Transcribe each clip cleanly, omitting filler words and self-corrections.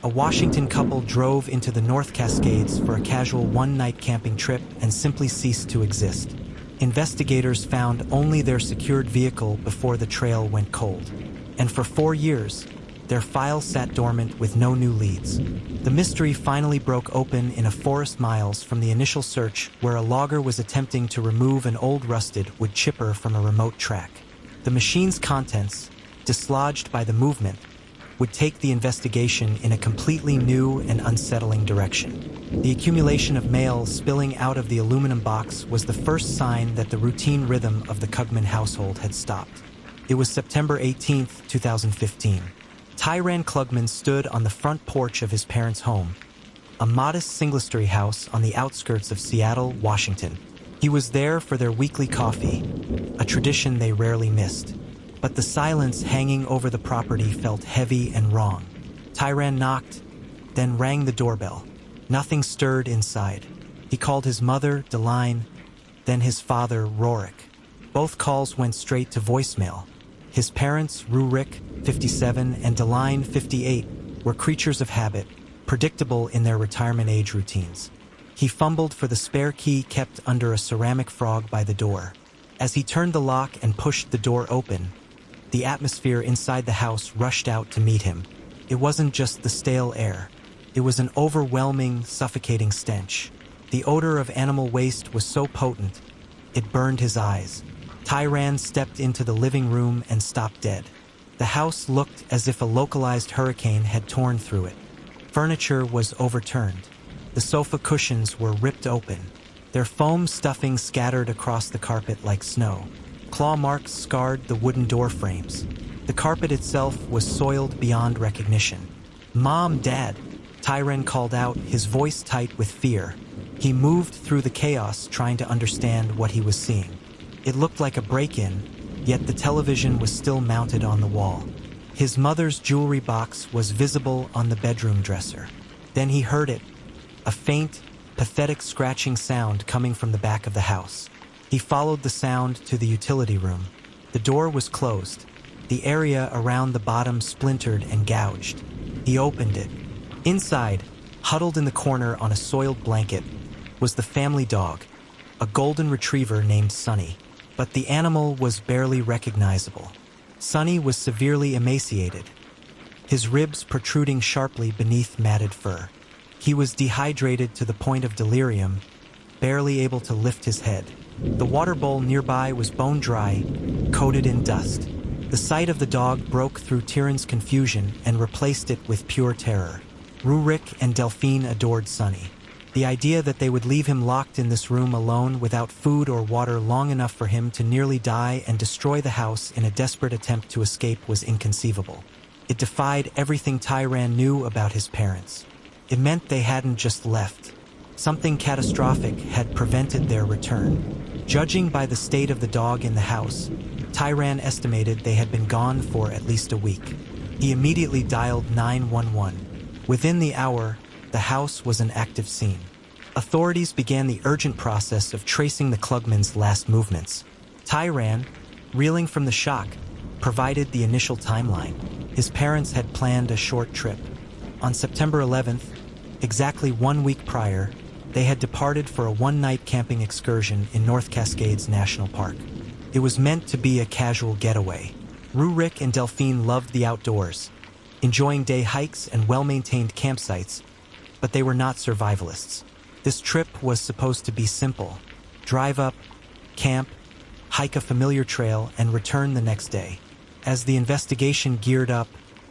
A Washington couple drove into the North Cascades for a casual one-night camping trip and simply ceased to exist. Investigators found only their secured vehicle before the trail went cold. And for 4 years, their file sat dormant with no new leads. The mystery finally broke open in a forest miles from the initial search where a logger was attempting to remove an old rusted wood chipper from a remote track. The machine's contents, dislodged by the movement, would take the investigation in a completely new and unsettling direction. The accumulation of mail spilling out of the aluminum box was the first sign that the routine rhythm of the Krugman household had stopped. It was September 18, 2015. Tyran Krugman stood on the front porch of his parents' home, a modest single-story house on the outskirts of Seattle, Washington. He was there for their weekly coffee, a tradition they rarely missed. But the silence hanging over the property felt heavy and wrong. Tyran knocked, then rang the doorbell. Nothing stirred inside. He called his mother, Deline, then his father, Rorik. Both calls went straight to voicemail. His parents, Rurik, 57, and Deline, 58, were creatures of habit, predictable in their retirement age routines. He fumbled for the spare key kept under a ceramic frog by the door. As he turned the lock and pushed the door open, the atmosphere inside the house rushed out to meet him. It wasn't just the stale air. It was an overwhelming, suffocating stench. The odor of animal waste was so potent, it burned his eyes. Tyran stepped into the living room and stopped dead. The house looked as if a localized hurricane had torn through it. Furniture was overturned. The sofa cushions were ripped open, their foam stuffing scattered across the carpet like snow. Claw marks scarred the wooden door frames. The carpet itself was soiled beyond recognition. "Mom, Dad," Tyran called out, his voice tight with fear. He moved through the chaos trying to understand what he was seeing. It looked like a break-in, yet the television was still mounted on the wall. His mother's jewelry box was visible on the bedroom dresser. Then he heard it, a faint, pathetic scratching sound coming from the back of the house. He followed the sound to the utility room. The door was closed. The area around the bottom splintered and gouged. He opened it. Inside, huddled in the corner on a soiled blanket, was the family dog, a golden retriever named Sunny. But the animal was barely recognizable. Sunny was severely emaciated, his ribs protruding sharply beneath matted fur. He was dehydrated to the point of delirium, barely able to lift his head. The water bowl nearby was bone dry, coated in dust. The sight of the dog broke through Tyran's confusion and replaced it with pure terror. Rurik and Delphine adored Sunny. The idea that they would leave him locked in this room alone without food or water long enough for him to nearly die and destroy the house in a desperate attempt to escape was inconceivable. It defied everything Tyran knew about his parents. It meant they hadn't just left. Something catastrophic had prevented their return. Judging by the state of the dog in the house, Tyran estimated they had been gone for at least a week. He immediately dialed 911. Within the hour, the house was an active scene. Authorities began the urgent process of tracing the Krugmans' last movements. Tyran, reeling from the shock, provided the initial timeline. His parents had planned a short trip. On September 11th, exactly 1 week prior, they had departed for a one-night camping excursion in North Cascades National Park. It was meant to be a casual getaway. Rurik and Delphine loved the outdoors, enjoying day hikes and well-maintained campsites, but they were not survivalists. This trip was supposed to be simple. Drive up, camp, hike a familiar trail, and return the next day. As the investigation geared up,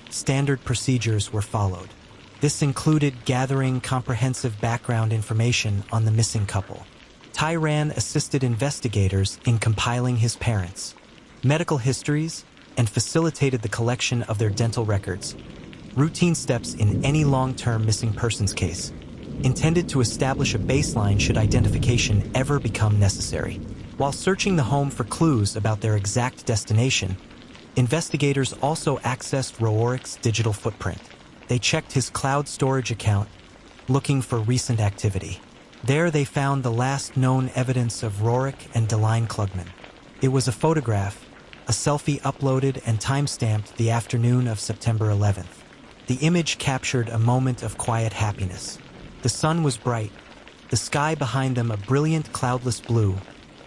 standard procedures were followed. This included gathering comprehensive background information on the missing couple. Tyran assisted investigators in compiling his parents' medical histories and facilitated the collection of their dental records, routine steps in any long-term missing persons case, intended to establish a baseline should identification ever become necessary. While searching the home for clues about their exact destination, investigators also accessed Rorik's digital footprint. They checked his cloud storage account, looking for recent activity. There they found the last known evidence of Rorik and Deline Krugman. It was a photograph, a selfie uploaded and time-stamped the afternoon of September 11th. The image captured a moment of quiet happiness. The sun was bright, the sky behind them a brilliant cloudless blue,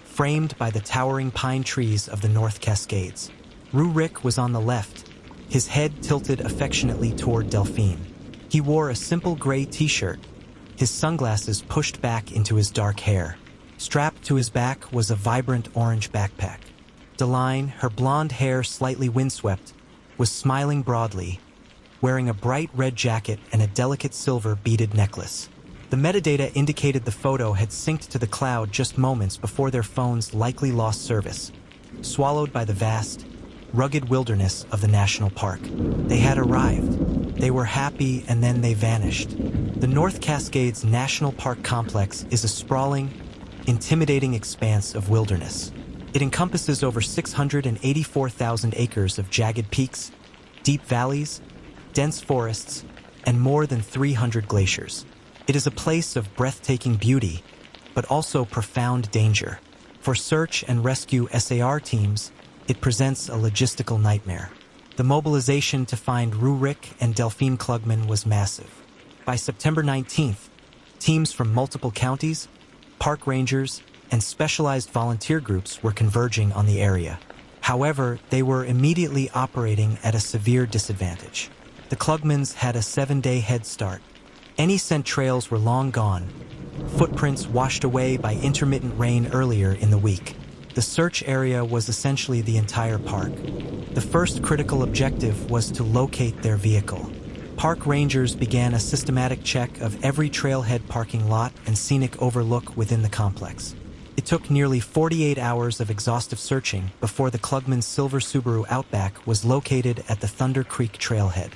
framed by the towering pine trees of the North Cascades. Rurik was on the left, his head tilted affectionately toward Delphine. He wore a simple gray t-shirt, his sunglasses pushed back into his dark hair. Strapped to his back was a vibrant orange backpack. Deline, her blonde hair slightly windswept, was smiling broadly, wearing a bright red jacket and a delicate silver beaded necklace. The metadata indicated the photo had synced to the cloud just moments before their phones likely lost service, swallowed by the vast, rugged wilderness of the national park. They had arrived. They were happy and then they vanished. The North Cascades National Park Complex is a sprawling, intimidating expanse of wilderness. It encompasses over 684,000 acres of jagged peaks, deep valleys, dense forests, and more than 300 glaciers. It is a place of breathtaking beauty, but also profound danger. For search and rescue SAR teams, it presents a logistical nightmare. The mobilization to find Rurik and Delphine Klugman was massive. By September 19th, teams from multiple counties, park rangers, and specialized volunteer groups were converging on the area. However, they were immediately operating at a severe disadvantage. The Klugmans had a 7-day head start. Any scent trails were long gone, footprints washed away by intermittent rain earlier in the week. The search area was essentially the entire park. The first critical objective was to locate their vehicle. Park rangers began a systematic check of every trailhead parking lot and scenic overlook within the complex. It took nearly 48 hours of exhaustive searching before the Klugman's silver Subaru Outback was located at the Thunder Creek trailhead.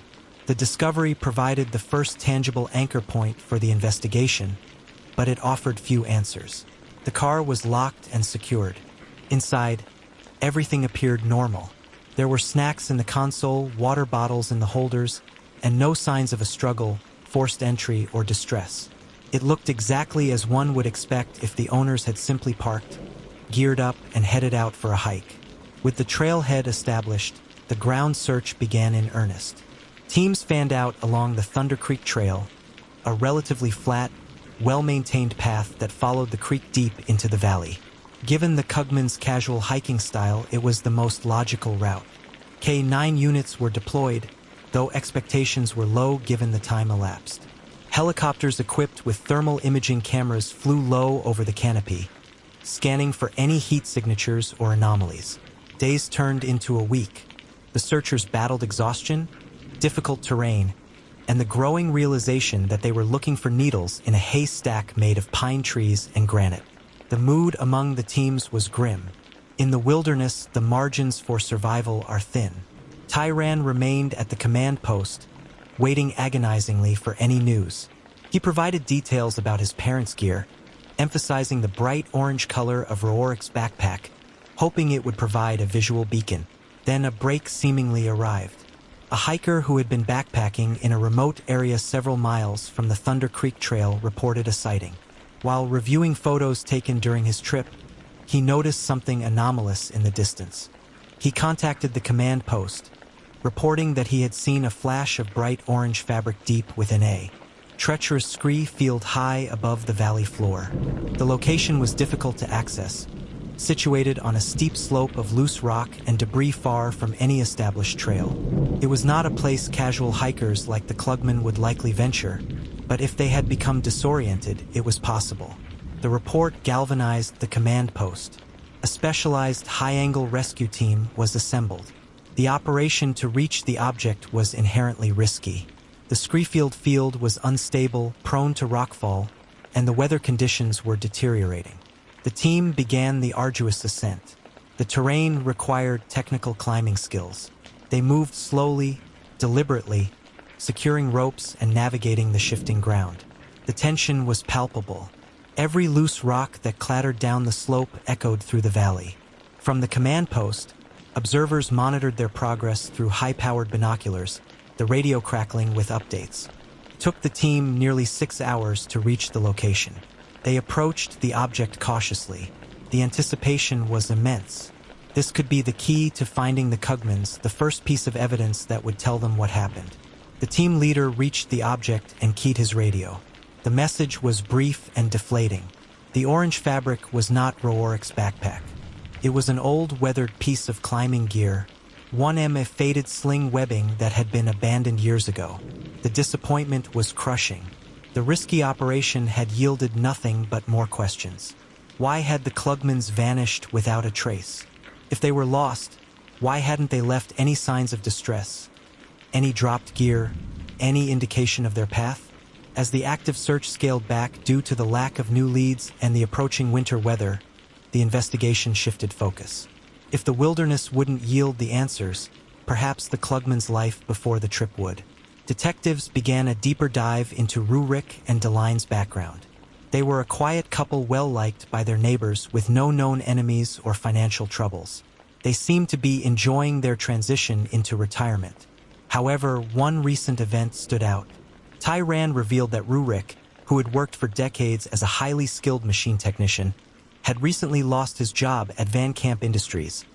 The discovery provided the first tangible anchor point for the investigation, but it offered few answers. The car was locked and secured. Inside, everything appeared normal. There were snacks in the console, water bottles in the holders, and no signs of a struggle, forced entry, or distress. It looked exactly as one would expect if the owners had simply parked, geared up, and headed out for a hike. With the trailhead established, the ground search began in earnest. Teams fanned out along the Thunder Creek Trail, a relatively flat, well-maintained path that followed the creek deep into the valley. Given the Klugmans' casual hiking style, it was the most logical route. K-9 units were deployed, though expectations were low given the time elapsed. Helicopters equipped with thermal imaging cameras flew low over the canopy, scanning for any heat signatures or anomalies. Days turned into a week. The searchers battled exhaustion, difficult terrain, and the growing realization that they were looking for needles in a haystack made of pine trees and granite. The mood among the teams was grim. In the wilderness, the margins for survival are thin. Tyran remained at the command post, waiting agonizingly for any news. He provided details about his parents' gear, emphasizing the bright orange color of Roarik's backpack, hoping it would provide a visual beacon. Then a break seemingly arrived. A hiker who had been backpacking in a remote area several miles from the Thunder Creek Trail reported a sighting. While reviewing photos taken during his trip, he noticed something anomalous in the distance. He contacted the command post, reporting that he had seen a flash of bright orange fabric deep within a treacherous scree field high above the valley floor. The location was difficult to access, situated on a steep slope of loose rock and debris far from any established trail. It was not a place casual hikers like the Klugman would likely venture, but if they had become disoriented, it was possible. The report galvanized the command post. A specialized high-angle rescue team was assembled. The operation to reach the object was inherently risky. The Screefield field was unstable, prone to rockfall, and the weather conditions were deteriorating. The team began the arduous ascent. The terrain required technical climbing skills. They moved slowly, deliberately, securing ropes and navigating the shifting ground. The tension was palpable. Every loose rock that clattered down the slope echoed through the valley. From the command post, observers monitored their progress through high-powered binoculars, the radio crackling with updates. It took the team nearly 6 hours to reach the location. They approached the object cautiously. The anticipation was immense. This could be the key to finding the Klugmans, the first piece of evidence that would tell them what happened. The team leader reached the object and keyed his radio. The message was brief and deflating. The orange fabric was not Roaric's backpack. It was an old, weathered piece of climbing gear, 1M a faded sling webbing that had been abandoned years ago. The disappointment was crushing. The risky operation had yielded nothing but more questions. Why had the Klugmans vanished without a trace? If they were lost, why hadn't they left any signs of distress? Any dropped gear? Any indication of their path? As the active search scaled back due to the lack of new leads and the approaching winter weather, the investigation shifted focus. If the wilderness wouldn't yield the answers, perhaps the Klugmans' life before the trip would. Detectives began a deeper dive into Rurik and Deline's background. They were a quiet couple well-liked by their neighbors with no known enemies or financial troubles. They seemed to be enjoying their transition into retirement. However, one recent event stood out. Tyran revealed that Rurik, who had worked for decades as a highly skilled machine technician, had recently lost his job at Van Camp Industries,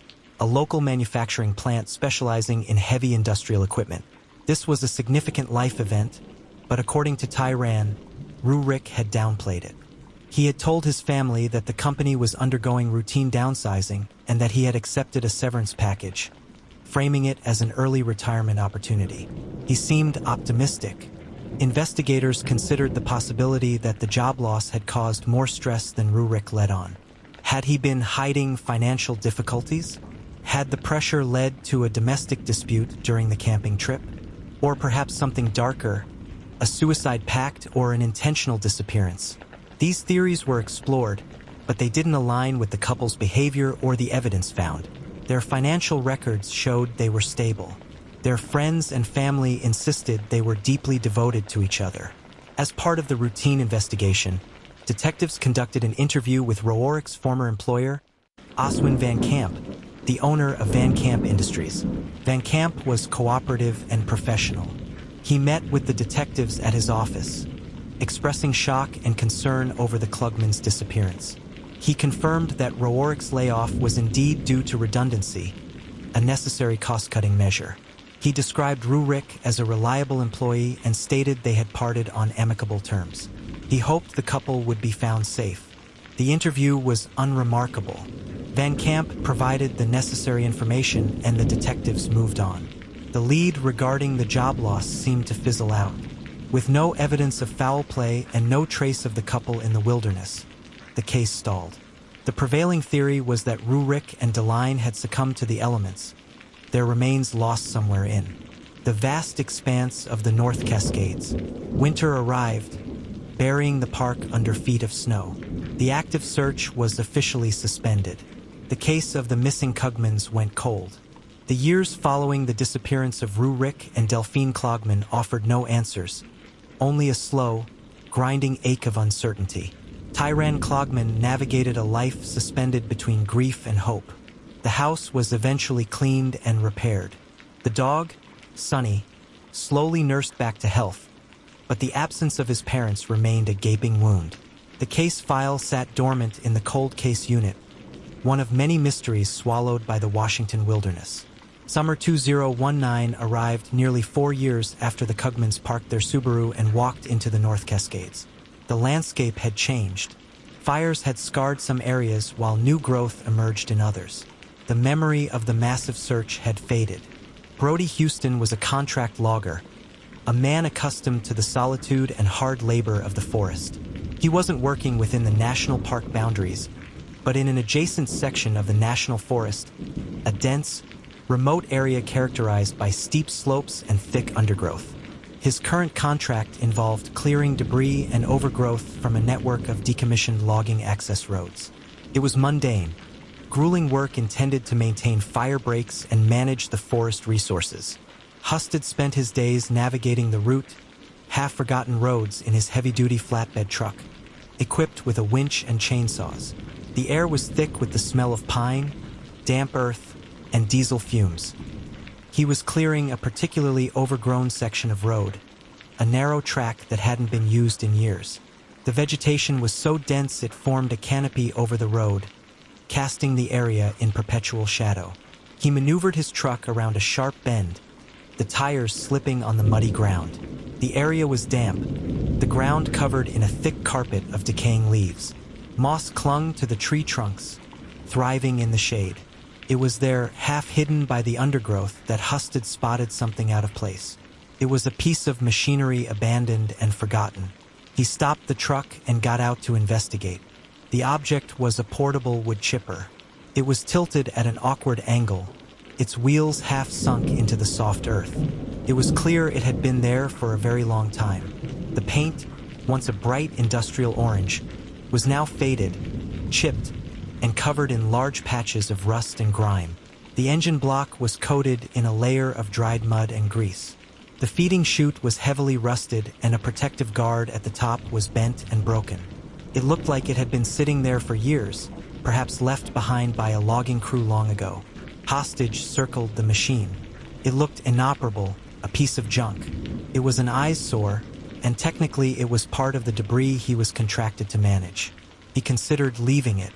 a local manufacturing plant specializing in heavy industrial equipment. This was a significant life event, but according to Tyran, Rurik had downplayed it. He had told his family that the company was undergoing routine downsizing and that he had accepted a severance package, framing it as an early retirement opportunity. He seemed optimistic. Investigators considered the possibility that the job loss had caused more stress than Rurik let on. Had he been hiding financial difficulties? Had the pressure led to a domestic dispute during the camping trip? Or perhaps something darker, a suicide pact or an intentional disappearance? These theories were explored, but they didn't align with the couple's behavior or the evidence found. Their financial records showed they were stable. Their friends and family insisted they were deeply devoted to each other. As part of the routine investigation, detectives conducted an interview with Roaric's former employer, Oswin Van Camp, the owner of Van Camp Industries. Van Camp was cooperative and professional. He met with the detectives at his office, expressing shock and concern over the Klugmans' disappearance. He confirmed that Roaric's layoff was indeed due to redundancy, a necessary cost-cutting measure. He described Rurik as a reliable employee and stated they had parted on amicable terms. He hoped the couple would be found safe. The interview was unremarkable. Van Camp provided the necessary information and the detectives moved on. The lead regarding the job loss seemed to fizzle out. With no evidence of foul play and no trace of the couple in the wilderness, the case stalled. The prevailing theory was that Rurik and Deline had succumbed to the elements, their remains lost somewhere in the vast expanse of the North Cascades. Winter arrived, burying the park under feet of snow. The active search was officially suspended. The case of the missing Klugmans went cold. The years following the disappearance of Rurik and Delphine Klugman offered no answers, only a slow, grinding ache of uncertainty. Tyran Klugman navigated a life suspended between grief and hope. The house was eventually cleaned and repaired. The dog, Sonny, slowly nursed back to health, but the absence of his parents remained a gaping wound. The case file sat dormant in the cold case unit, one of many mysteries swallowed by the Washington wilderness. Summer 2019 arrived nearly 4 years after the Klugmans parked their Subaru and walked into the North Cascades. The landscape had changed. Fires had scarred some areas while new growth emerged in others. The memory of the massive search had faded. Brody Houston was a contract logger, a man accustomed to the solitude and hard labor of the forest. He wasn't working within the national park boundaries, but in an adjacent section of the national forest, a dense, remote area characterized by steep slopes and thick undergrowth. His current contract involved clearing debris and overgrowth from a network of decommissioned logging access roads. It was mundane, grueling work intended to maintain fire breaks and manage the forest resources. Husted spent his days navigating the route, half-forgotten roads in his heavy-duty flatbed truck, equipped with a winch and chainsaws. The air was thick with the smell of pine, damp earth, and diesel fumes. He was clearing a particularly overgrown section of road, a narrow track that hadn't been used in years. The vegetation was so dense it formed a canopy over the road, casting the area in perpetual shadow. He maneuvered his truck around a sharp bend, the tires slipping on the muddy ground. The area was damp, the ground covered in a thick carpet of decaying leaves. Moss clung to the tree trunks, thriving in the shade. It was there, half hidden by the undergrowth, that Husted spotted something out of place. It was a piece of machinery abandoned and forgotten. He stopped the truck and got out to investigate. The object was a portable wood chipper. It was tilted at an awkward angle, its wheels half sunk into the soft earth. It was clear it had been there for a very long time. The paint, once a bright industrial orange, was now faded, chipped, and covered in large patches of rust and grime. The engine block was coated in a layer of dried mud and grease. The feeding chute was heavily rusted, and a protective guard at the top was bent and broken. It looked like it had been sitting there for years, perhaps left behind by a logging crew long ago. Hostage circled the machine. It looked inoperable, a piece of junk. It was an eyesore, and technically it was part of the debris he was contracted to manage. He considered leaving it.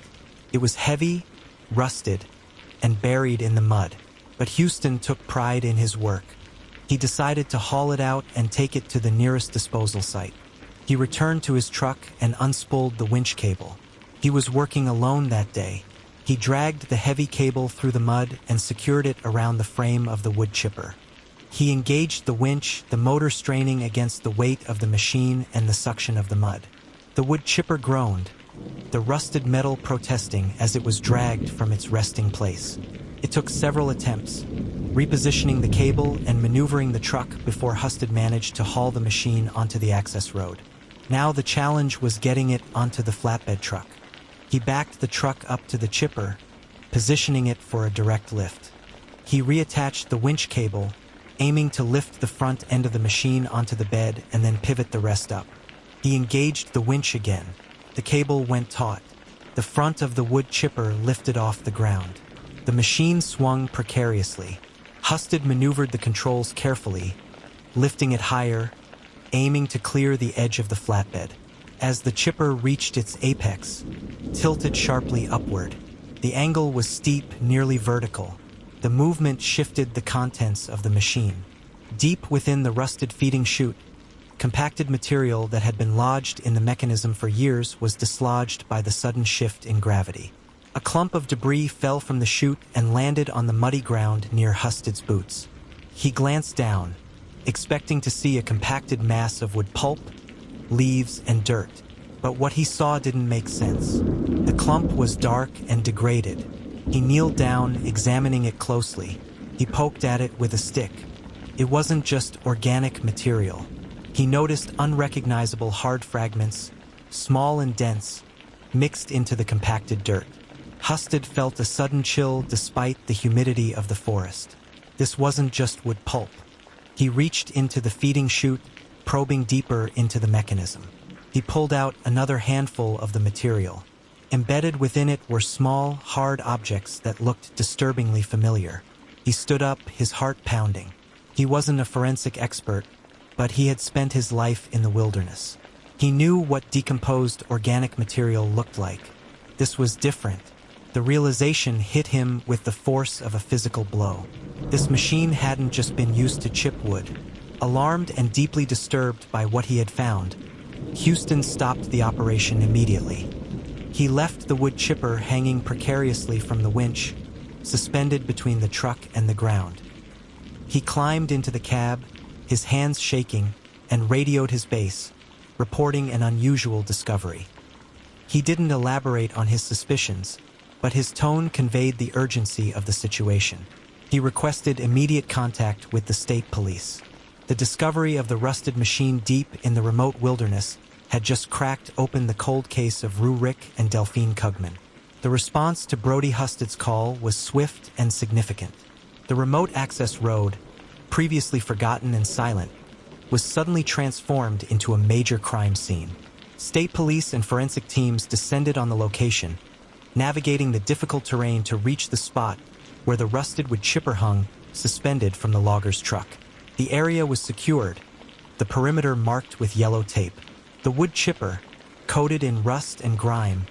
It was heavy, rusted, and buried in the mud. But Houston took pride in his work. He decided to haul it out and take it to the nearest disposal site. He returned to his truck and unspooled the winch cable. He was working alone that day. He dragged the heavy cable through the mud and secured it around the frame of the wood chipper. He engaged the winch, the motor straining against the weight of the machine and the suction of the mud. The wood chipper groaned, the rusted metal protesting as it was dragged from its resting place. It took several attempts, repositioning the cable and maneuvering the truck before Husted managed to haul the machine onto the access road. Now the challenge was getting it onto the flatbed truck. He backed the truck up to the chipper, positioning it for a direct lift. He reattached the winch cable, aiming to lift the front end of the machine onto the bed and then pivot the rest up. He engaged the winch again. The cable went taut. The front of the wood chipper lifted off the ground. The machine swung precariously. Husted maneuvered the controls carefully, lifting it higher, aiming to clear the edge of the flatbed. As the chipper reached its apex, tilted sharply upward. The angle was steep, nearly vertical. The movement shifted the contents of the machine. Deep within the rusted feeding chute, compacted material that had been lodged in the mechanism for years was dislodged by the sudden shift in gravity. A clump of debris fell from the chute and landed on the muddy ground near Husted's boots. He glanced down, expecting to see a compacted mass of wood pulp, leaves, and dirt. But what he saw didn't make sense. The clump was dark and degraded. He kneeled down, examining it closely. He poked at it with a stick. It wasn't just organic material. He noticed unrecognizable hard fragments, small and dense, mixed into the compacted dirt. Husted felt a sudden chill despite the humidity of the forest. This wasn't just wood pulp. He reached into the feeding chute, probing deeper into the mechanism. He pulled out another handful of the material. Embedded within it were small, hard objects that looked disturbingly familiar. He stood up, his heart pounding. He wasn't a forensic expert, but he had spent his life in the wilderness. He knew what decomposed organic material looked like. This was different. The realization hit him with the force of a physical blow. This machine hadn't just been used to chip wood. Alarmed and deeply disturbed by what he had found, Houston stopped the operation immediately. He left the wood chipper hanging precariously from the winch, suspended between the truck and the ground. He climbed into the cab, his hands shaking, and radioed his base, reporting an unusual discovery. He didn't elaborate on his suspicions, but his tone conveyed the urgency of the situation. He requested immediate contact with the state police. The discovery of the rusted machine deep in the remote wilderness had just cracked open the cold case of Rue Rick and Delphine Cugman. The response to Brody Husted's call was swift and significant. The remote access road, previously forgotten and silent, was suddenly transformed into a major crime scene. State police and forensic teams descended on the location, navigating the difficult terrain to reach the spot where the rusted wood chipper hung, suspended from the logger's truck. The area was secured, the perimeter marked with yellow tape. The wood chipper, coated in rust and grime,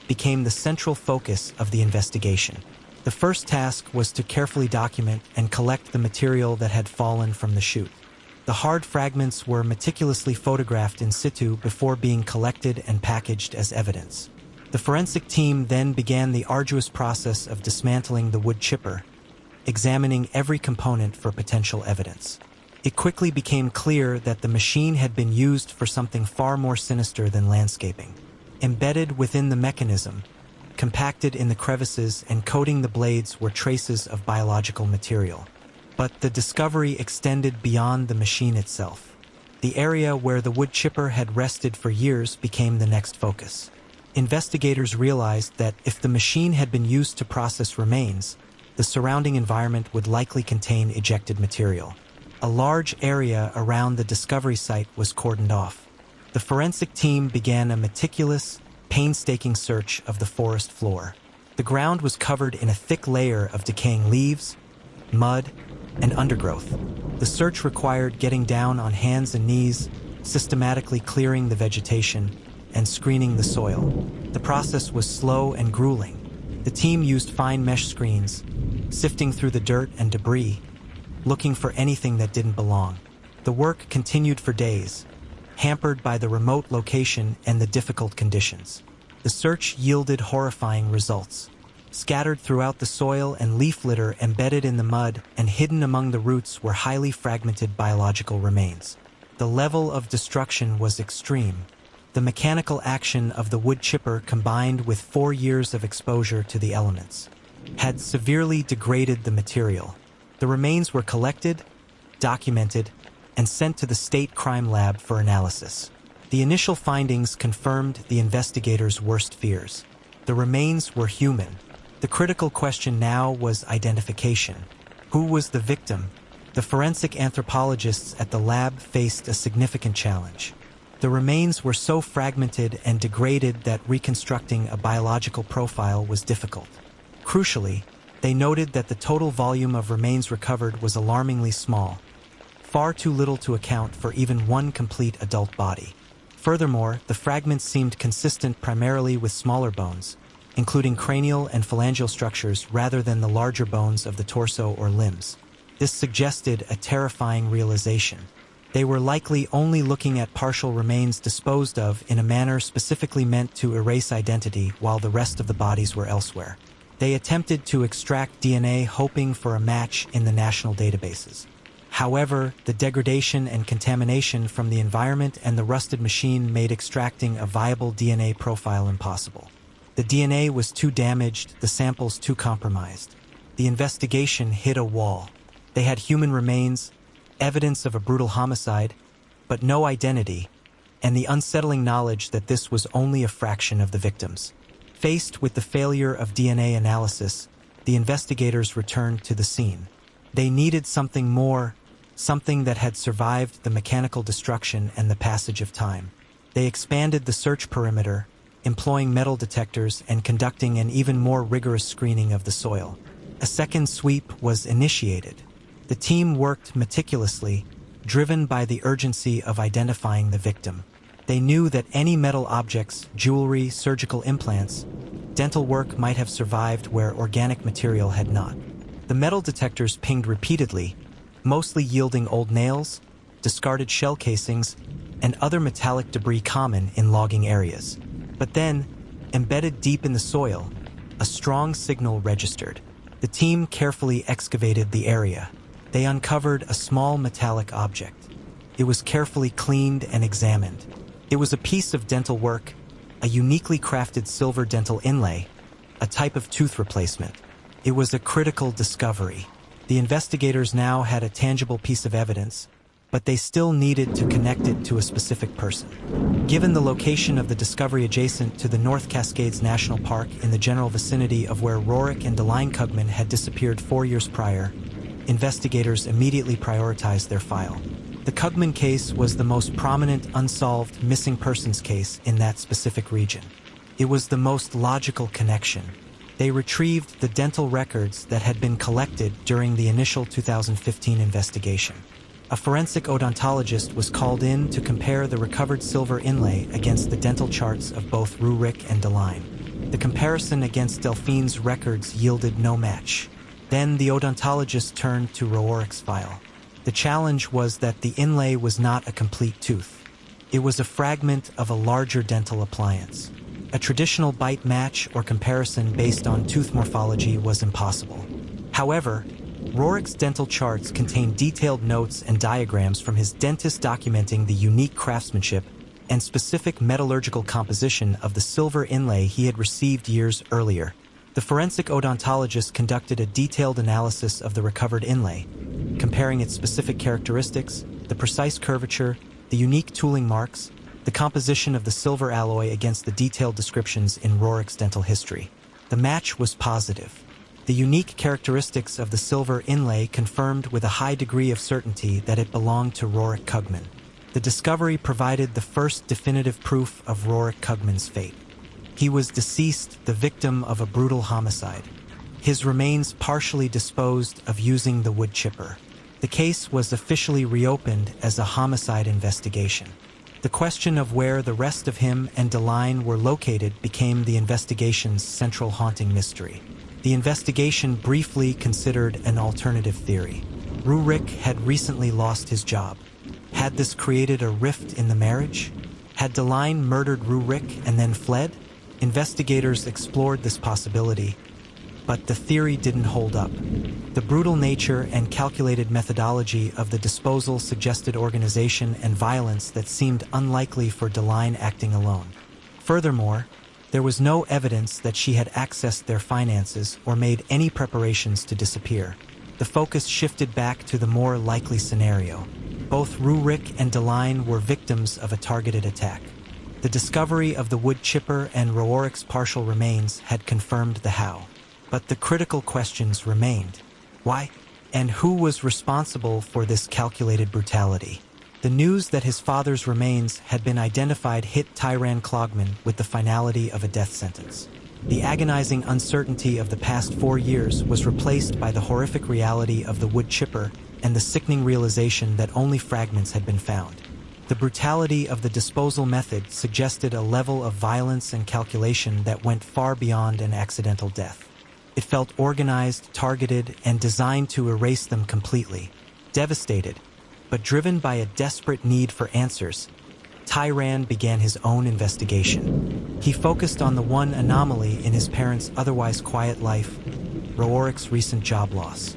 became the central focus of the investigation. The first task was to carefully document and collect the material that had fallen from the chute. The hard fragments were meticulously photographed in situ before being collected and packaged as evidence. The forensic team then began the arduous process of dismantling the wood chipper, examining every component for potential evidence. It quickly became clear that the machine had been used for something far more sinister than landscaping. Embedded within the mechanism, compacted in the crevices and coating the blades were traces of biological material. But the discovery extended beyond the machine itself. The area where the wood chipper had rested for years became the next focus. Investigators realized that if the machine had been used to process remains, the surrounding environment would likely contain ejected material. A large area around the discovery site was cordoned off. The forensic team began a meticulous, painstaking search of the forest floor. The ground was covered in a thick layer of decaying leaves, mud, and undergrowth. The search required getting down on hands and knees, systematically clearing the vegetation, and screening the soil. The process was slow and grueling. The team used fine mesh screens, sifting through the dirt and debris, looking for anything that didn't belong. The work continued for days, hampered by the remote location and the difficult conditions. The search yielded horrifying results. Scattered throughout the soil and leaf litter embedded in the mud and hidden among the roots were highly fragmented biological remains. The level of destruction was extreme. The mechanical action of the wood chipper combined with 4 years of exposure to the elements had severely degraded the material. The remains were collected, documented, and sent to the state crime lab for analysis. The initial findings confirmed the investigators' worst fears. The remains were human. The critical question now was identification. Who was the victim? The forensic anthropologists at the lab faced a significant challenge. The remains were so fragmented and degraded that reconstructing a biological profile was difficult. Crucially, they noted that the total volume of remains recovered was alarmingly small, far too little to account for even one complete adult body. Furthermore, the fragments seemed consistent primarily with smaller bones, including cranial and phalangeal structures rather than the larger bones of the torso or limbs. This suggested a terrifying realization. They were likely only looking at partial remains disposed of in a manner specifically meant to erase identity while the rest of the bodies were elsewhere. They attempted to extract DNA hoping for a match in the national databases. However, the degradation and contamination from the environment and the rusted machine made extracting a viable DNA profile impossible. The DNA was too damaged, the samples too compromised. The investigation hit a wall. They had human remains, evidence of a brutal homicide, but no identity, and the unsettling knowledge that this was only a fraction of the victims. Faced with the failure of DNA analysis, the investigators returned to the scene. They needed something more, something that had survived the mechanical destruction and the passage of time. They expanded the search perimeter, employing metal detectors and conducting an even more rigorous screening of the soil. A second sweep was initiated. The team worked meticulously, driven by the urgency of identifying the victim. They knew that any metal objects, jewelry, surgical implants, dental work might have survived where organic material had not. The metal detectors pinged repeatedly, mostly yielding old nails, discarded shell casings, and other metallic debris common in logging areas. But then, embedded deep in the soil, a strong signal registered. The team carefully excavated the area. They uncovered a small metallic object. It was carefully cleaned and examined. It was a piece of dental work, a uniquely crafted silver dental inlay, a type of tooth replacement. It was a critical discovery. The investigators now had a tangible piece of evidence, but they still needed to connect it to a specific person. Given the location of the discovery adjacent to the North Cascades National Park in the general vicinity of where Rorik and Deline Cugman had disappeared 4 years prior, investigators immediately prioritized their file. The Cugman case was the most prominent unsolved missing persons case in that specific region. It was the most logical connection. They retrieved the dental records that had been collected during the initial 2015 investigation. A forensic odontologist was called in to compare the recovered silver inlay against the dental charts of both Rurik and Deline. The comparison against Delphine's records yielded no match. Then the odontologist turned to Roeric's file. The challenge was that the inlay was not a complete tooth. It was a fragment of a larger dental appliance. A traditional bite match or comparison based on tooth morphology was impossible. However, Roeric's dental charts contained detailed notes and diagrams from his dentist documenting the unique craftsmanship and specific metallurgical composition of the silver inlay he had received years earlier. The forensic odontologist conducted a detailed analysis of the recovered inlay, comparing its specific characteristics, the precise curvature, the unique tooling marks, the composition of the silver alloy against the detailed descriptions in Roeric's dental history. The match was positive. The unique characteristics of the silver inlay confirmed with a high degree of certainty that it belonged to Roeric Cugman. The discovery provided the first definitive proof of Roeric Cugman's fate. He was deceased, the victim of a brutal homicide. His remains partially disposed of using the wood chipper. The case was officially reopened as a homicide investigation. The question of where the rest of him and Deline were located became the investigation's central haunting mystery. The investigation briefly considered an alternative theory. Roeric had recently lost his job. Had this created a rift in the marriage? Had Deline murdered Roeric and then fled? Investigators explored this possibility, but the theory didn't hold up. The brutal nature and calculated methodology of the disposal suggested organization and violence that seemed unlikely for Deline acting alone. Furthermore, there was no evidence that she had accessed their finances or made any preparations to disappear. The focus shifted back to the more likely scenario. Both Roeric and Deline were victims of a targeted attack. The discovery of the wood chipper and Roeric's partial remains had confirmed the how. But the critical questions remained. Why? And who was responsible for this calculated brutality? The news that his father's remains had been identified hit Tyran Clogman with the finality of a death sentence. The agonizing uncertainty of the past 4 years was replaced by the horrific reality of the wood chipper and the sickening realization that only fragments had been found. The brutality of the disposal method suggested a level of violence and calculation that went far beyond an accidental death. It felt organized, targeted, and designed to erase them completely. Devastated, but driven by a desperate need for answers, Tyran began his own investigation. He focused on the one anomaly in his parents' otherwise quiet life, Roeric's recent job loss.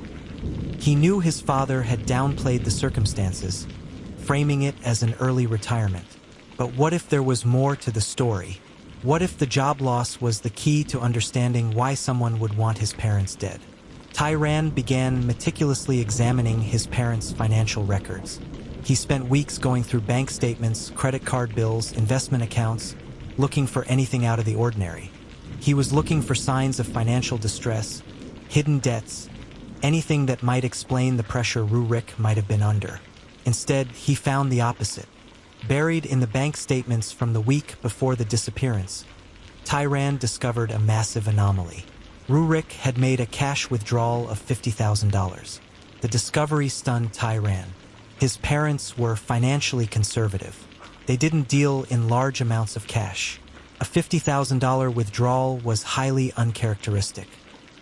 He knew his father had downplayed the circumstances, framing it as an early retirement. But what if there was more to the story? What if the job loss was the key to understanding why someone would want his parents dead? Tyran began meticulously examining his parents' financial records. He spent weeks going through bank statements, credit card bills, investment accounts, looking for anything out of the ordinary. He was looking for signs of financial distress, hidden debts, anything that might explain the pressure Roeric might have been under. Instead, he found the opposite. Buried in the bank statements from the week before the disappearance, Tyran discovered a massive anomaly. Roeric had made a cash withdrawal of $50,000. The discovery stunned Tyran. His parents were financially conservative. They didn't deal in large amounts of cash. A $50,000 withdrawal was highly uncharacteristic.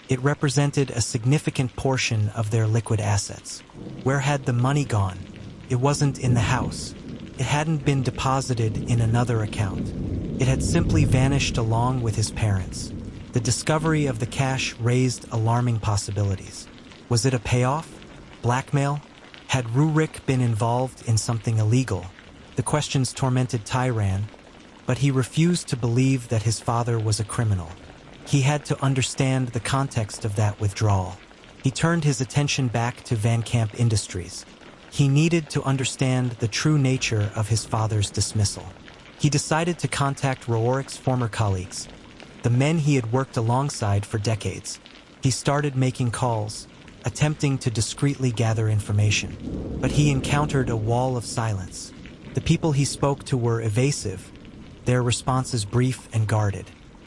It represented a significant portion of their liquid assets. Where had the money gone? It wasn't in the house. It hadn't been deposited in another account. It had simply vanished along with his parents. The discovery of the cash raised alarming possibilities. Was it a payoff? Blackmail? Had Roeric been involved in something illegal? The questions tormented Tyran, but he refused to believe that his father was a criminal. He had to understand the context of that withdrawal. He turned his attention back to Van Camp Industries. He needed to understand the true nature of his father's dismissal. He decided to contact Roeric's former colleagues, the men he had worked alongside for decades. He started making calls, attempting to discreetly gather information, but he encountered a wall of silence. The people he spoke to were evasive, their responses brief and guarded.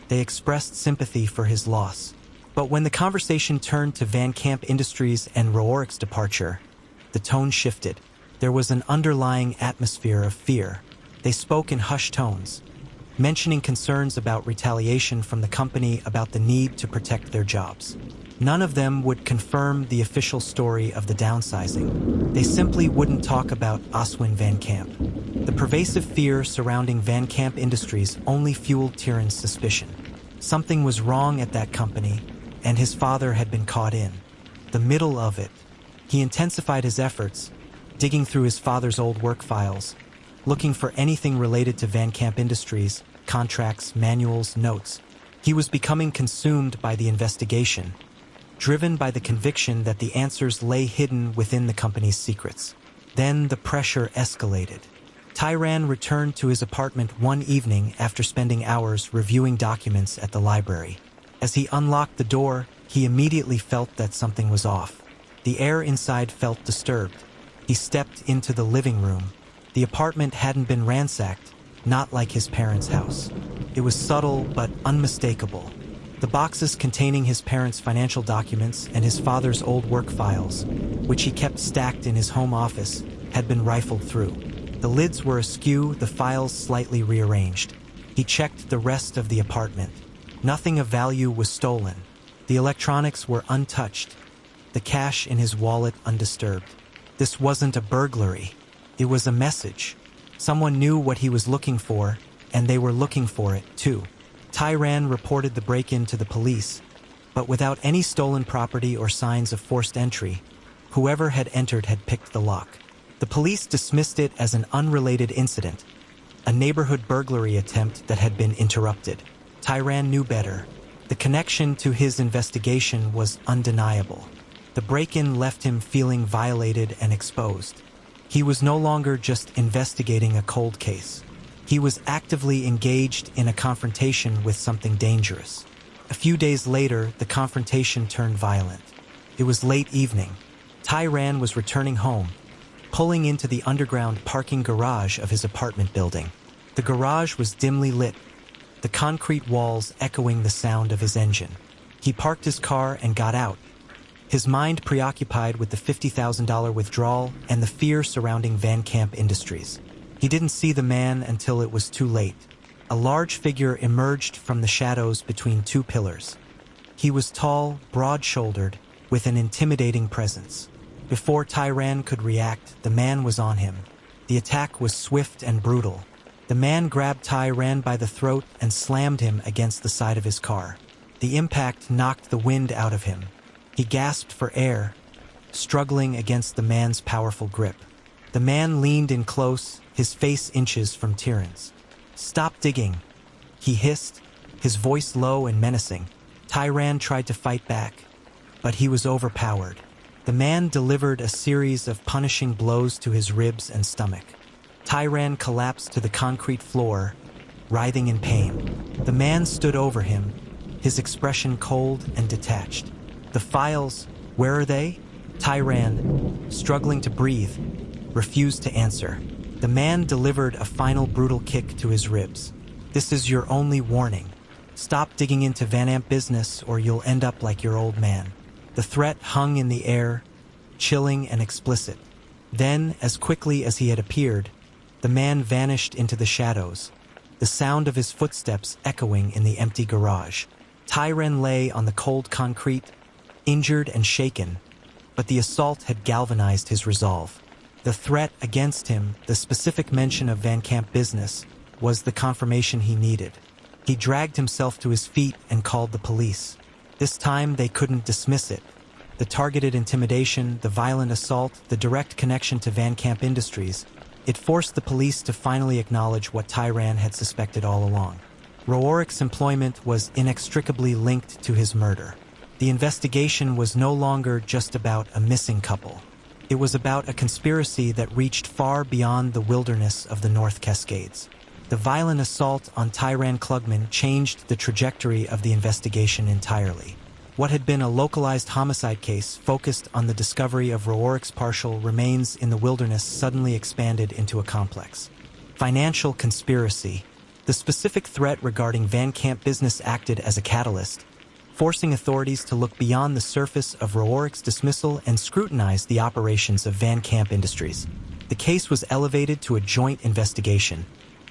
They expressed sympathy for his loss. But when the conversation turned to Van Camp Industries and Roeric's departure, the tone shifted. There was an underlying atmosphere of fear. They spoke in hushed tones, mentioning concerns about retaliation from the company about the need to protect their jobs. None of them would confirm the official story of the downsizing. They simply wouldn't talk about Oswin Van Camp. The pervasive fear surrounding Van Camp Industries only fueled Tieren's suspicion. Something was wrong at that company, and his father had been caught in the middle of it. He intensified his efforts, digging through his father's old work files, looking for anything related to Van Camp Industries, contracts, manuals, notes. He was becoming consumed by the investigation, driven by the conviction that the answers lay hidden within the company's secrets. Then the pressure escalated. Tiran returned to his apartment one evening after spending hours reviewing documents at the library. As he unlocked the door, he immediately felt that something was off. The air inside felt disturbed. He stepped into the living room. The apartment hadn't been ransacked, not like his parents' house. It was subtle but unmistakable. The boxes containing his parents' financial documents and his father's old work files, which he kept stacked in his home office, had been rifled through. The lids were askew, the files slightly rearranged. He checked the rest of the apartment. Nothing of value was stolen. The electronics were untouched, the cash in his wallet undisturbed. This wasn't a burglary. It was a message. Someone knew what he was looking for, and they were looking for it, too. Tiran reported the break-in to the police, but without any stolen property or signs of forced entry, whoever had entered had picked the lock. The police dismissed it as an unrelated incident, a neighborhood burglary attempt that had been interrupted. Tiran knew better. The connection to his investigation was undeniable. The break-in left him feeling violated and exposed. He was no longer just investigating a cold case. He was actively engaged in a confrontation with something dangerous. A few days later, the confrontation turned violent. It was late evening. Tiran was returning home, pulling into the underground parking garage of his apartment building. The garage was dimly lit, the concrete walls echoing the sound of his engine. He parked his car and got out, his mind preoccupied with the $50,000 withdrawal and the fear surrounding Van Camp Industries. He didn't see the man until it was too late. A large figure emerged from the shadows between two pillars. He was tall, broad-shouldered, with an intimidating presence. Before Tiran could react, the man was on him. The attack was swift and brutal. The man grabbed Tiran by the throat and slammed him against the side of his car. The impact knocked the wind out of him. He gasped for air, struggling against the man's powerful grip. The man leaned in close, his face inches from Tiran's. "Stop digging," he hissed, his voice low and menacing. Tiran tried to fight back, but he was overpowered. The man delivered a series of punishing blows to his ribs and stomach. Tiran collapsed to the concrete floor, writhing in pain. The man stood over him, his expression cold and detached. "The files, where are they?" Tiran, struggling to breathe, refused to answer. The man delivered a final brutal kick to his ribs. "This is your only warning. Stop digging into Van Amp business or you'll end up like your old man." The threat hung in the air, chilling and explicit. Then, as quickly as he had appeared, the man vanished into the shadows, the sound of his footsteps echoing in the empty garage. Tiran lay on the cold concrete, injured and shaken, but the assault had galvanized his resolve. The threat against him, the specific mention of Van Camp business, was the confirmation he needed. He dragged himself to his feet and called the police. This time they couldn't dismiss it. The targeted intimidation, the violent assault, the direct connection to Van Camp Industries, it forced the police to finally acknowledge what Tiran had suspected all along. Roarik's employment was inextricably linked to his murder. The investigation was no longer just about a missing couple. It was about a conspiracy that reached far beyond the wilderness of the North Cascades. The violent assault on Tiran Klugman changed the trajectory of the investigation entirely. What had been a localized homicide case focused on the discovery of Roarik's partial remains in the wilderness suddenly expanded into a complex financial conspiracy. The specific threat regarding Van Camp business acted as a catalyst, forcing authorities to look beyond the surface of Roarik's dismissal and scrutinize the operations of Van Camp Industries. The case was elevated to a joint investigation,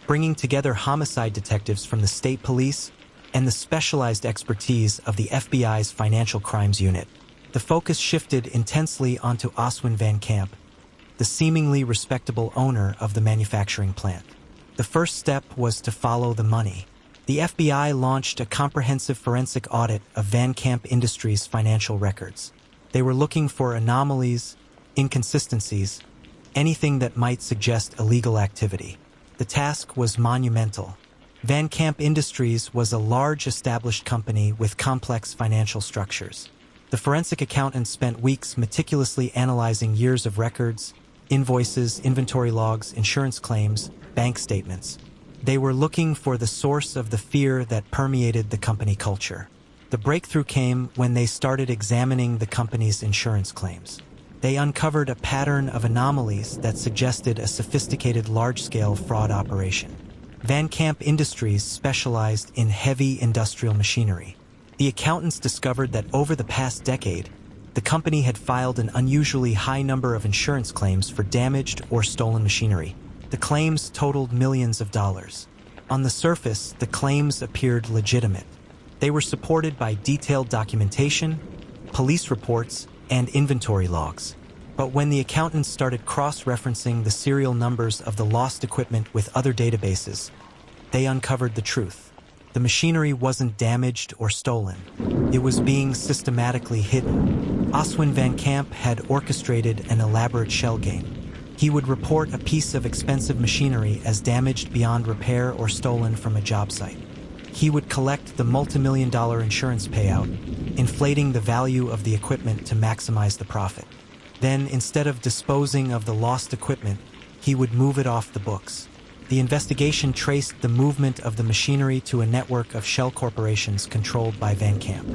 bringing together homicide detectives from the state police and the specialized expertise of the FBI's Financial Crimes Unit. The focus shifted intensely onto Oswin Van Camp, the seemingly respectable owner of the manufacturing plant. The first step was to follow the money. The FBI launched a comprehensive forensic audit of Van Camp Industries' financial records. They were looking for anomalies, inconsistencies, anything that might suggest illegal activity. The task was monumental. Van Camp Industries was a large established company with complex financial structures. The forensic accountants spent weeks meticulously analyzing years of records, invoices, inventory logs, insurance claims, bank statements. They were looking for the source of the fear that permeated the company culture. The breakthrough came when they started examining the company's insurance claims. They uncovered a pattern of anomalies that suggested a sophisticated large-scale fraud operation. Van Camp Industries specialized in heavy industrial machinery. The accountants discovered that over the past decade, the company had filed an unusually high number of insurance claims for damaged or stolen machinery. The claims totaled millions of dollars. On the surface, the claims appeared legitimate. They were supported by detailed documentation, police reports, and inventory logs. But when the accountants started cross-referencing the serial numbers of the lost equipment with other databases, they uncovered the truth. The machinery wasn't damaged or stolen. It was being systematically hidden. Oswin Van Camp had orchestrated an elaborate shell game. He would report a piece of expensive machinery as damaged beyond repair or stolen from a job site. He would collect the multi-million-dollar insurance payout, inflating the value of the equipment to maximize the profit. Then, instead of disposing of the lost equipment, he would move it off the books. The investigation traced the movement of the machinery to a network of shell corporations controlled by Van Camp.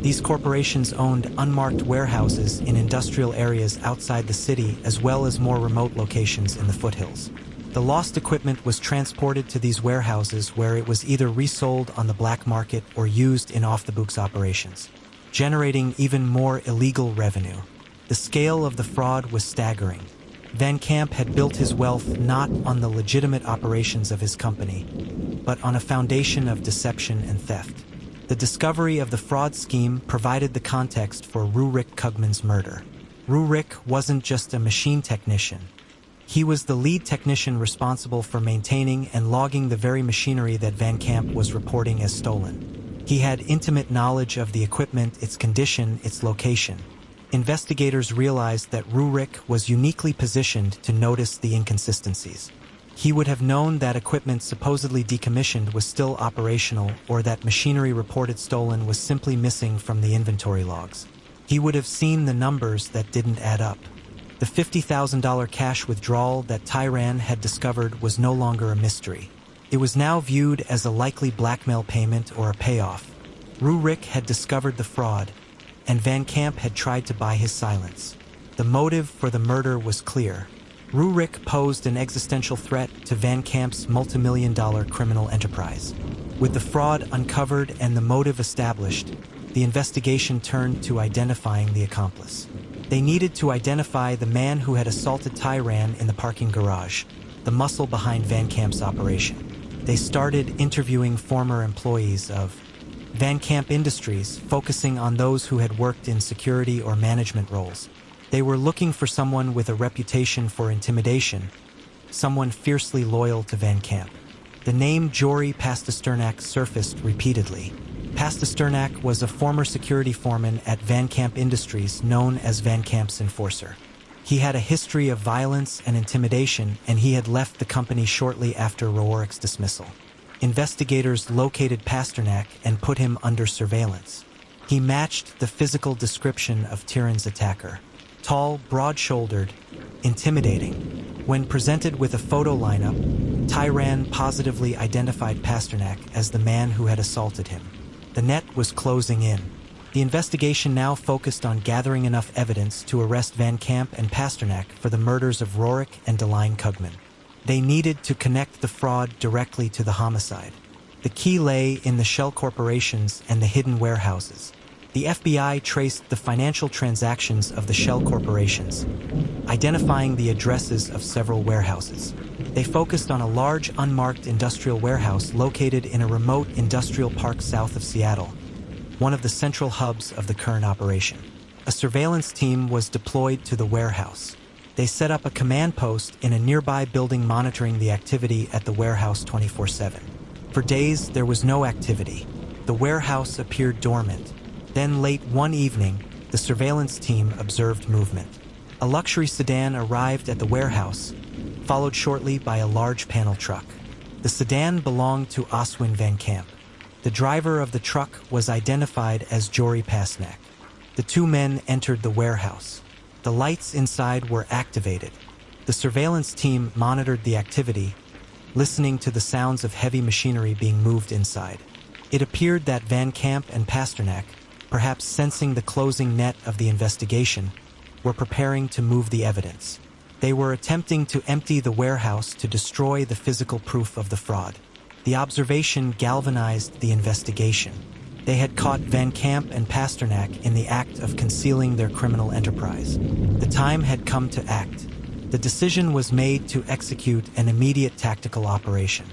These corporations owned unmarked warehouses in industrial areas outside the city as well as more remote locations in the foothills. The lost equipment was transported to these warehouses where it was either resold on the black market or used in off-the-books operations, generating even more illegal revenue. The scale of the fraud was staggering. Van Camp had built his wealth not on the legitimate operations of his company, but on a foundation of deception and theft. The discovery of the fraud scheme provided the context for Rurik Kugman's murder. Rurik wasn't just a machine technician. He was the lead technician responsible for maintaining and logging the very machinery that Van Camp was reporting as stolen. He had intimate knowledge of the equipment, its condition, its location. Investigators realized that Rurik was uniquely positioned to notice the inconsistencies. He would have known that equipment supposedly decommissioned was still operational or that machinery reported stolen was simply missing from the inventory logs. He would have seen the numbers that didn't add up. The $50,000 cash withdrawal that Tyran had discovered was no longer a mystery. It was now viewed as a likely blackmail payment or a payoff. Rurik had discovered the fraud, and Van Camp had tried to buy his silence. The motive for the murder was clear. Rurik posed an existential threat to Van Camp's multi-million-dollar criminal enterprise. With the fraud uncovered and the motive established, the investigation turned to identifying the accomplice. They needed to identify the man who had assaulted Tyran in the parking garage, the muscle behind Van Camp's operation. They started interviewing former employees of Van Camp Industries, focusing on those who had worked in security or management roles. They were looking for someone with a reputation for intimidation, someone fiercely loyal to Van Camp. The name Jory Pasternak surfaced repeatedly. Pasternak was a former security foreman at Van Camp Industries known as Van Camp's enforcer. He had a history of violence and intimidation, and he had left the company shortly after Roark's dismissal. Investigators located Pasternak and put him under surveillance. He matched the physical description of Tyran's attacker. Tall, broad-shouldered, intimidating. When presented with a photo lineup, Tyran positively identified Pasternak as the man who had assaulted him. The net was closing in. The investigation now focused on gathering enough evidence to arrest Van Camp and Pasternak for the murders of Rorik and Deline Kugman. They needed to connect the fraud directly to the homicide. The key lay in the shell corporations and the hidden warehouses. The FBI traced the financial transactions of the shell corporations, identifying the addresses of several warehouses. They focused on a large unmarked industrial warehouse located in a remote industrial park south of Seattle, one of the central hubs of the current operation. A surveillance team was deployed to the warehouse. They set up a command post in a nearby building monitoring the activity at the warehouse 24/7. For days, there was no activity. The warehouse appeared dormant. Then late one evening, the surveillance team observed movement. A luxury sedan arrived at the warehouse, followed shortly by a large panel truck. The sedan belonged to Oswin Van Camp. The driver of the truck was identified as Jory Pasnak. The two men entered the warehouse. The lights inside were activated. The surveillance team monitored the activity, listening to the sounds of heavy machinery being moved inside. It appeared that Van Camp and Pasternak, perhaps sensing the closing net of the investigation, were preparing to move the evidence. They were attempting to empty the warehouse to destroy the physical proof of the fraud. The observation galvanized the investigation. They had caught Van Camp and Pasternak in the act of concealing their criminal enterprise. The time had come to act. The decision was made to execute an immediate tactical operation.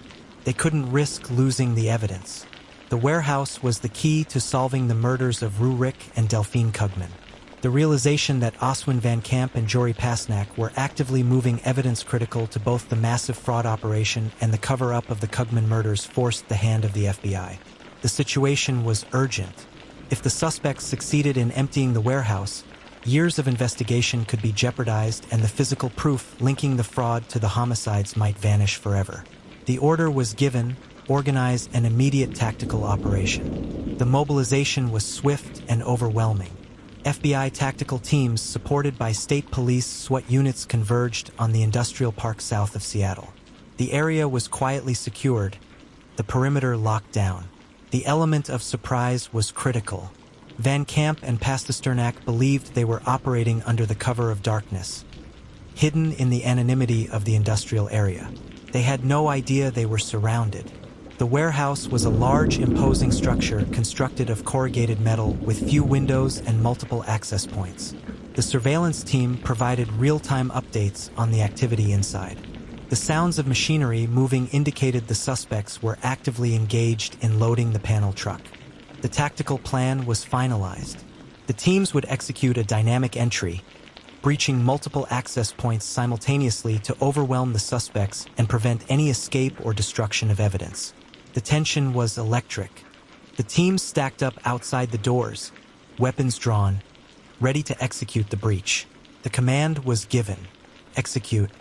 They couldn't risk losing the evidence. The warehouse was the key to solving the murders of Rurik and Delphine Kugman. The realization that Oswin Van Camp and Jory Pasnak were actively moving evidence critical to both the massive fraud operation and the cover-up of the Kugman murders forced the hand of the FBI. The situation was urgent. If the suspects succeeded in emptying the warehouse, years of investigation could be jeopardized and the physical proof linking the fraud to the homicides might vanish forever. The order was given: organize an immediate tactical operation. The mobilization was swift and overwhelming. FBI tactical teams supported by state police SWAT units converged on the industrial park south of Seattle. The area was quietly secured, the perimeter locked down. The element of surprise was critical. Van Camp and Pasternak believed they were operating under the cover of darkness, hidden in the anonymity of the industrial area. They had no idea they were surrounded. The warehouse was a large, imposing structure constructed of corrugated metal with few windows and multiple access points. The surveillance team provided real-time updates on the activity inside. The sounds of machinery moving indicated the suspects were actively engaged in loading the panel truck. The tactical plan was finalized. The teams would execute a dynamic entry, breaching multiple access points simultaneously to overwhelm the suspects and prevent any escape or destruction of evidence. The tension was electric. The teams stacked up outside the doors, weapons drawn, ready to execute the breach. The command was given: execute.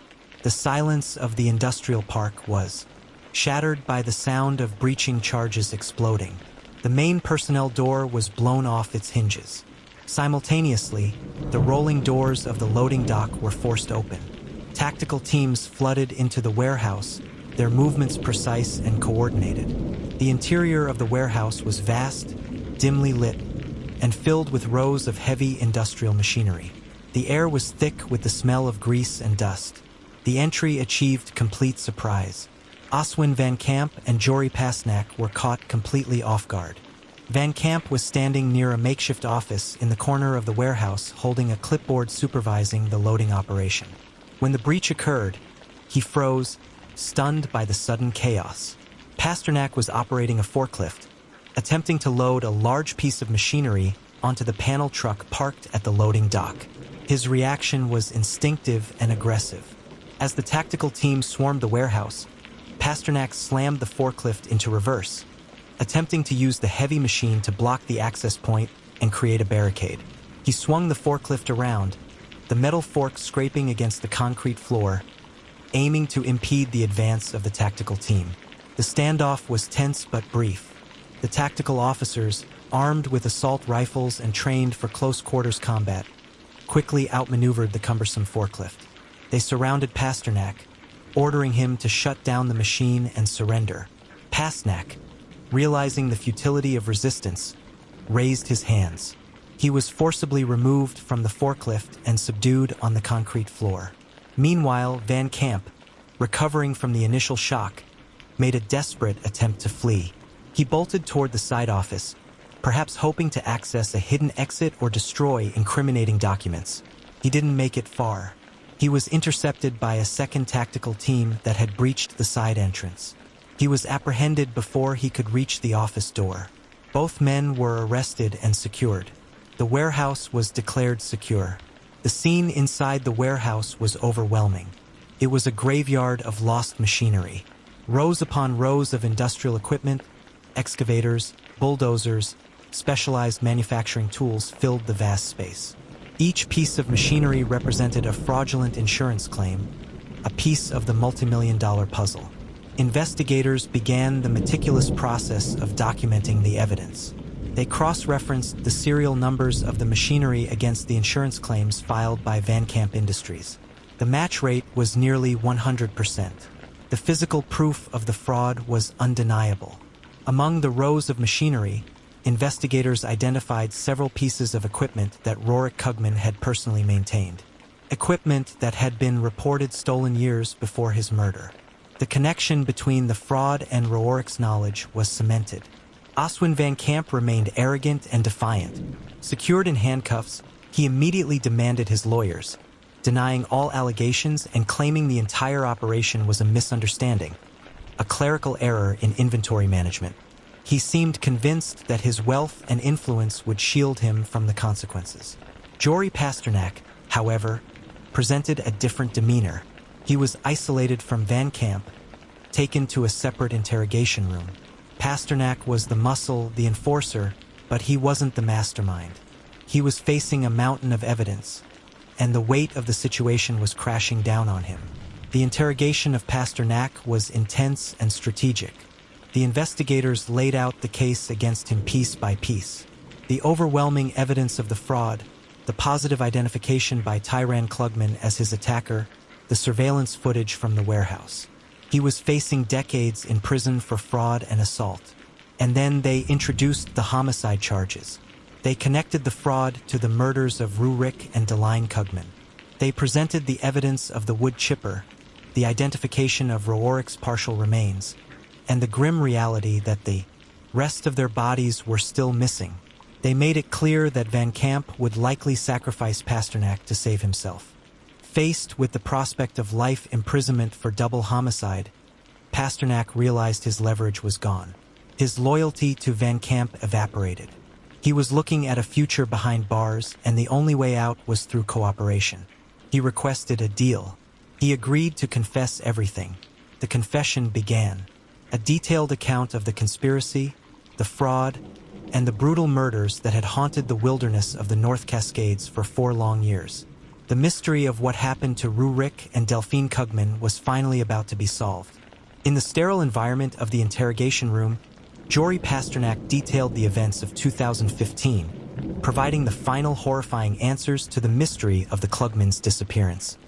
The silence of the industrial park was shattered by the sound of breaching charges exploding. The main personnel door was blown off its hinges. Simultaneously, the rolling doors of the loading dock were forced open. Tactical teams flooded into the warehouse, their movements precise and coordinated. The interior of the warehouse was vast, dimly lit, and filled with rows of heavy industrial machinery. The air was thick with the smell of grease and dust. The entry achieved complete surprise. Oswin Van Camp and Jory Pasnak were caught completely off guard. Van Camp was standing near a makeshift office in the corner of the warehouse holding a clipboard supervising the loading operation. When the breach occurred, he froze, stunned by the sudden chaos. Pasternak was operating a forklift, attempting to load a large piece of machinery onto the panel truck parked at the loading dock. His reaction was instinctive and aggressive. As the tactical team swarmed the warehouse, Pasternak slammed the forklift into reverse, attempting to use the heavy machine to block the access point and create a barricade. He swung the forklift around, the metal fork scraping against the concrete floor, aiming to impede the advance of the tactical team. The standoff was tense but brief. The tactical officers, armed with assault rifles and trained for close-quarters combat, quickly outmaneuvered the cumbersome forklift. They surrounded Pasternak, ordering him to shut down the machine and surrender. Pasnak, realizing the futility of resistance, raised his hands. He was forcibly removed from the forklift and subdued on the concrete floor. Meanwhile, Van Camp, recovering from the initial shock, made a desperate attempt to flee. He bolted toward the side office, perhaps hoping to access a hidden exit or destroy incriminating documents. He didn't make it far. He was intercepted by a second tactical team that had breached the side entrance. He was apprehended before he could reach the office door. Both men were arrested and secured. The warehouse was declared secure. The scene inside the warehouse was overwhelming. It was a graveyard of lost machinery. Rows upon rows of industrial equipment, excavators, bulldozers, specialized manufacturing tools filled the vast space. Each piece of machinery represented a fraudulent insurance claim, a piece of the multi-million-dollar puzzle. Investigators began the meticulous process of documenting the evidence. They cross-referenced the serial numbers of the machinery against the insurance claims filed by Van Camp Industries. The match rate was nearly 100%. The physical proof of the fraud was undeniable. Among the rows of machinery, investigators identified several pieces of equipment that Rorik Kugman had personally maintained. Equipment that had been reported stolen years before his murder. The connection between the fraud and Rorik's knowledge was cemented. Oswin Van Camp remained arrogant and defiant. Secured in handcuffs, he immediately demanded his lawyers, denying all allegations and claiming the entire operation was a misunderstanding, a clerical error in inventory management. He seemed convinced that his wealth and influence would shield him from the consequences. Jory Pasternak, however, presented a different demeanor. He was isolated from Van Camp, taken to a separate interrogation room. Pasternak was the muscle, the enforcer, but he wasn't the mastermind. He was facing a mountain of evidence, and the weight of the situation was crashing down on him. The interrogation of Pasternak was intense and strategic. The investigators laid out the case against him piece by piece. The overwhelming evidence of the fraud, the positive identification by Tyran Klugman as his attacker, the surveillance footage from the warehouse. He was facing decades in prison for fraud and assault. And then they introduced the homicide charges. They connected the fraud to the murders of Rurik and Deline Kugman. They presented the evidence of the wood chipper, the identification of Rorik's partial remains, and the grim reality that the rest of their bodies were still missing. They made it clear that Van Camp would likely sacrifice Pasternak to save himself. Faced with the prospect of life imprisonment for double homicide, Pasternak realized his leverage was gone. His loyalty to Van Camp evaporated. He was looking at a future behind bars, and the only way out was through cooperation. He requested a deal. He agreed to confess everything. The confession began. A detailed account of the conspiracy, the fraud, and the brutal murders that had haunted the wilderness of the North Cascades for 4 long years. The mystery of what happened to Rurik and Delphine Kugman was finally about to be solved. In the sterile environment of the interrogation room, Jory Pasternak detailed the events of 2015, providing the final horrifying answers to the mystery of the Klugman's disappearance.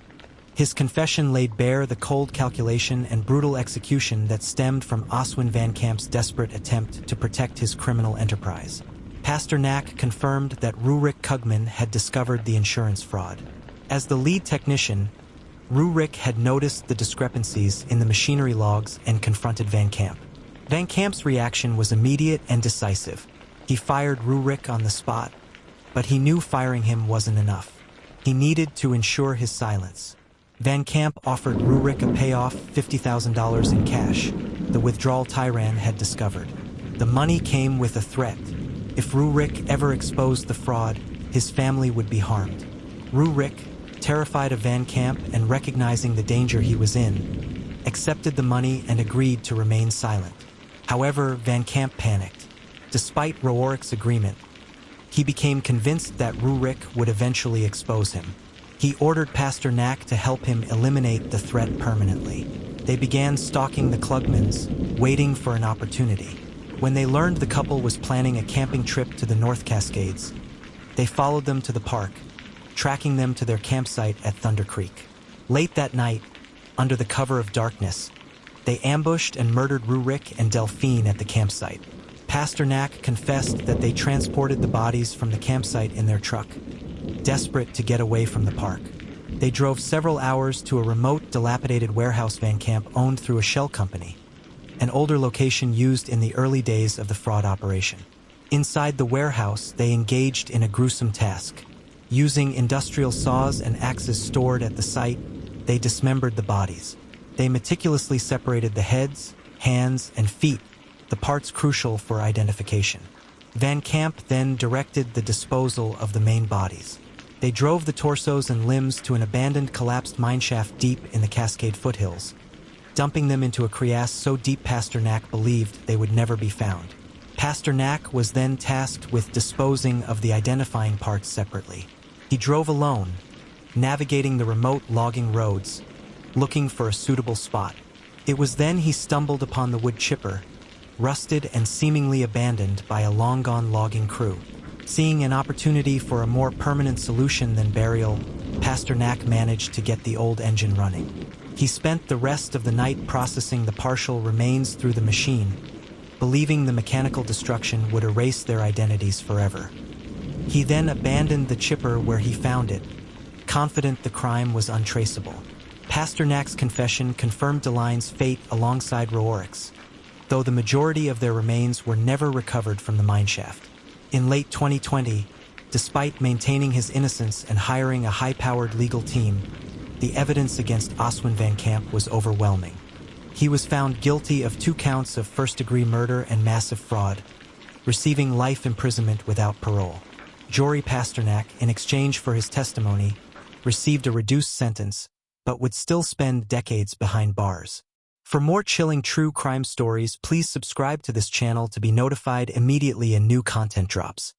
His confession laid bare the cold calculation and brutal execution that stemmed from Oswin Van Camp's desperate attempt to protect his criminal enterprise. Pasternak confirmed that Rurik Kugman had discovered the insurance fraud. As the lead technician, Rurik had noticed the discrepancies in the machinery logs and confronted Van Camp. Van Camp's reaction was immediate and decisive. He fired Rurik on the spot, but he knew firing him wasn't enough. He needed to ensure his silence. Van Camp offered Rurik a payoff, $50,000 in cash, the withdrawal Tyran had discovered. The money came with a threat. If Rurik ever exposed the fraud, his family would be harmed. Rurik, terrified of Van Camp and recognizing the danger he was in, accepted the money and agreed to remain silent. However, Van Camp panicked. Despite Roarik's agreement, he became convinced that Rurik would eventually expose him. He ordered Pasternak to help him eliminate the threat permanently. They began stalking the Klugmans, waiting for an opportunity. When they learned the couple was planning a camping trip to the North Cascades, they followed them to the park, tracking them to their campsite at Thunder Creek. Late that night, under the cover of darkness, they ambushed and murdered Rurik and Delphine at the campsite. Pasternak confessed that they transported the bodies from the campsite in their truck, desperate to get away from the park. They drove several hours to a remote, dilapidated warehouse Van Camp owned through a shell company, an older location used in the early days of the fraud operation. Inside the warehouse, they engaged in a gruesome task. Using industrial saws and axes stored at the site, they dismembered the bodies. They meticulously separated the heads, hands, and feet, the parts crucial for identification. Van Camp then directed the disposal of the main bodies. They drove the torsos and limbs to an abandoned collapsed mineshaft deep in the Cascade foothills, dumping them into a crevasse so deep Pasternak believed they would never be found. Pasternak was then tasked with disposing of the identifying parts separately. He drove alone, navigating the remote logging roads, looking for a suitable spot. It was then he stumbled upon the wood chipper, rusted and seemingly abandoned by a long-gone logging crew. Seeing an opportunity for a more permanent solution than burial, Pasternak managed to get the old engine running. He spent the rest of the night processing the partial remains through the machine, believing the mechanical destruction would erase their identities forever. He then abandoned the chipper where he found it, confident the crime was untraceable. Pasternak's confession confirmed Deline's fate alongside Roeric's, though the majority of their remains were never recovered from the mineshaft. In late 2020, despite maintaining his innocence and hiring a high-powered legal team, the evidence against Oswin Van Camp was overwhelming. He was found guilty of 2 counts of first-degree murder and massive fraud, receiving life imprisonment without parole. Jory Pasternak, in exchange for his testimony, received a reduced sentence, but would still spend decades behind bars. For more chilling true crime stories, please subscribe to this channel to be notified immediately a new content drops.